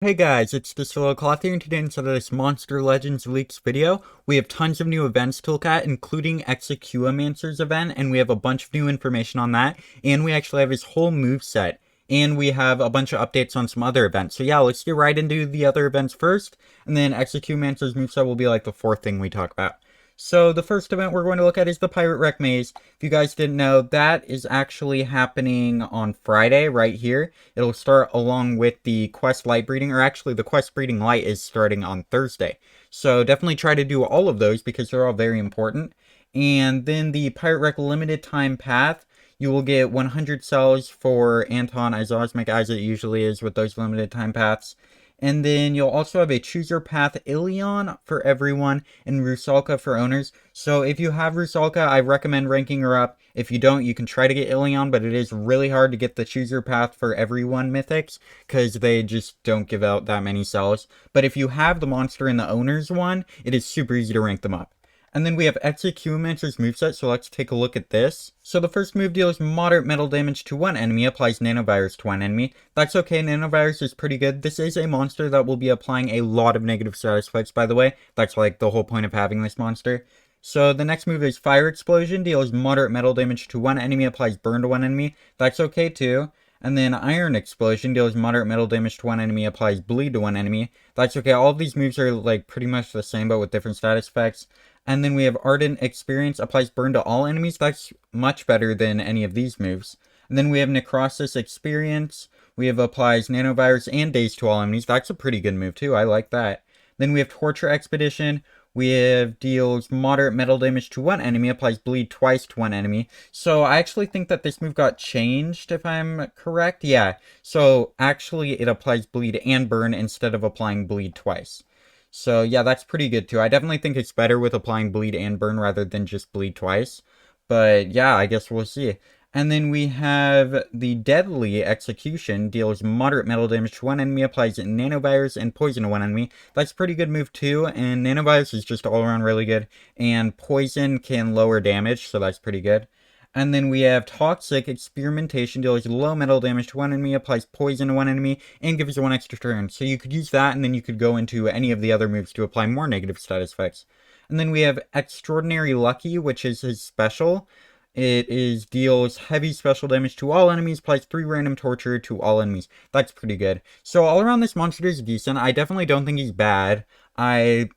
Hey guys, it's Cloth here, and today instead of this Monster Legends Leaks video, we have tons of new events to look at, including Execumancer's event, and we have a bunch of new information on that, and we actually have his whole move set, and we have a bunch of updates on some other events. So yeah, let's get right into the other events first, and then Execumancer's moveset will be like the fourth thing we talk about. So the first event we're going to look at is the Pirate Wreck Maze. If you guys didn't know, that is actually happening on Friday right here. It'll start along with the quest light breeding, or actually the quest breeding light is starting on Thursday. So definitely try to do all of those because they're all very important. And then the Pirate Wreck limited time path, you will get 100 cells for Anton Isosmic, as it usually is with those limited time paths. And then you'll also have a choose your path Ilion for everyone and Rusalka for owners. So if you have Rusalka, I recommend ranking her up. If you don't, you can try to get Ilion, but it is really hard to get the choose your path for everyone mythics because they just don't give out that many cells. But if you have the monster in the owners one, it is super easy to rank them up. And then we have Execumancer's moveset, so let's take a look at this. So the first move deals moderate metal damage to one enemy, applies nanovirus to one enemy. That's okay, nanovirus is pretty good. This is a monster that will be applying a lot of negative status effects, by the way. That's like the whole point of having this monster. So the next move is Fire Explosion, deals moderate metal damage to one enemy, applies burn to one enemy. That's okay too. And then Iron Explosion deals moderate metal damage to one enemy, applies bleed to one enemy. That's okay, all of these moves are like pretty much the same but with different status effects. And then we have Ardent Experience, applies burn to all enemies. That's much better than any of these moves. And then we have Necrosis Experience. We have applies nanovirus and daze to all enemies. That's a pretty good move too. I like that. Then we have Torture Expedition. We have deals moderate metal damage to one enemy, applies bleed twice to one enemy. So I actually think that this move got changed, if I'm correct. Yeah. So actually it applies bleed and burn instead of applying bleed twice. So yeah, that's pretty good too. I definitely think it's better with applying bleed and burn rather than just bleed twice. But yeah, I guess we'll see. And then we have the Deadly Execution, deals moderate metal damage to one enemy, applies nanovirus and poison to one enemy. That's a pretty good move too, and nanovirus is just all around really good. And poison can lower damage, so that's pretty good. And then we have Toxic Experimentation, deals low metal damage to one enemy, applies poison to one enemy, and gives you one extra turn. So you could use that, and then you could go into any of the other moves to apply more negative status effects. And then we have Extraordinary Lucky, which is his special. It is deals heavy special damage to all enemies, applies 3 random torture to all enemies. That's pretty good. So all around this monster is decent. I definitely don't think he's bad. I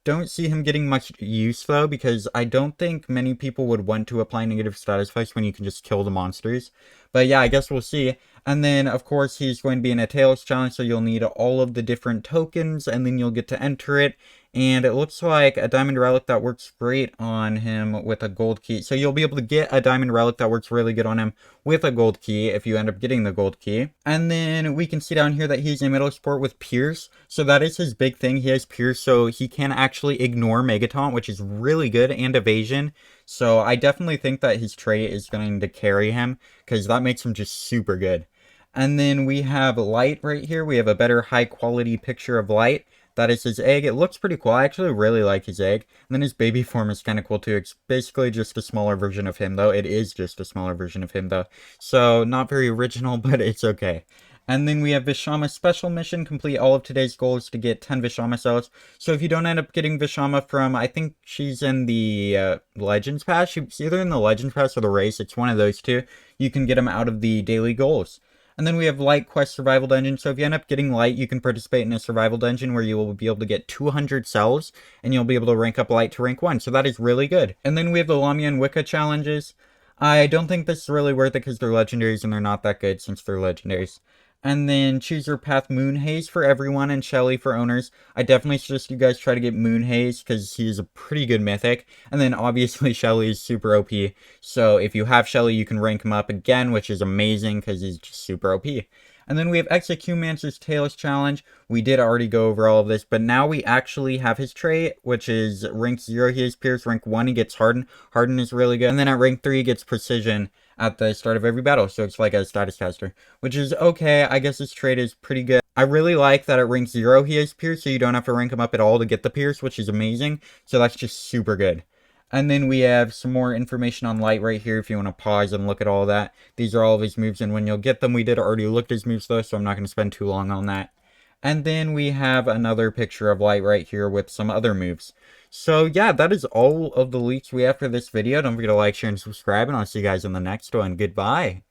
don't see him getting much use though, because I don't think many people would want to apply negative status effects when you can just kill the monsters. But yeah, I guess we'll see. And then of course he's going to be in a Tails challenge, so you'll need all of the different tokens and then you'll get to enter it. And it looks like a diamond relic that works great on him with a gold key. So you'll be able to get a diamond relic that works really good on him with a gold key if you end up getting the gold key. And then we can see down here that he's a middle support with Pierce. So that is his big thing. He has Pierce, so he can actually ignore Megataunt, which is really good, and evasion. So I definitely think that his trait is going to carry him because that makes him just super good. And then we have Light right here. We have a better high quality picture of Light. That is his egg. It looks pretty cool. I actually really like his egg. And then his baby form is kind of cool too. It's basically just a smaller version of him though. It is just a smaller version of him though. So not very original, but it's okay. And then we have Vishama Special Mission. Complete all of today's goals to get 10 Vishama cells. So if you don't end up getting Vishama from, I think she's in the Legends Pass. She's either in the Legends Pass or the race. It's one of those two. You can get them out of the daily goals. And then we have Light Quest Survival Dungeon. So if you end up getting Light, you can participate in a survival dungeon where you will be able to get 200 cells, and you'll be able to rank up Light to rank 1. So that is really good. And then we have the Lamia and Wicca challenges. I don't think this is really worth it because they're legendaries, and they're not that good since they're legendaries. And then Choose Your Path Moon Haze for everyone and Shelly for owners. I definitely suggest you guys try to get Moon Haze because he is a pretty good mythic. And then obviously Shelly is super OP. So if you have Shelly, you can rank him up again, which is amazing because he's just super OP. And then we have Execumancer's Tails Challenge. We did already go over all of this, but now we actually have his trait, which is rank 0, he has Pierce. Rank 1, he gets Harden. Harden is really good. And then at rank 3, he gets Precision at the start of every battle, so it's like a status caster, which is okay. I guess his trait is pretty good. I really like that at rank 0, he has Pierce, so you don't have to rank him up at all to get the Pierce, which is amazing. So that's just super good. And then we have some more information on Light right here if you want to pause and look at all that. These are all of his moves and when you'll get them. We did already look at his moves though, so I'm not going to spend too long on that. And then we have another picture of Light right here with some other moves. So yeah, that is all of the leaks we have for this video. Don't forget to like, share, and subscribe, and I'll see you guys in the next one. Goodbye.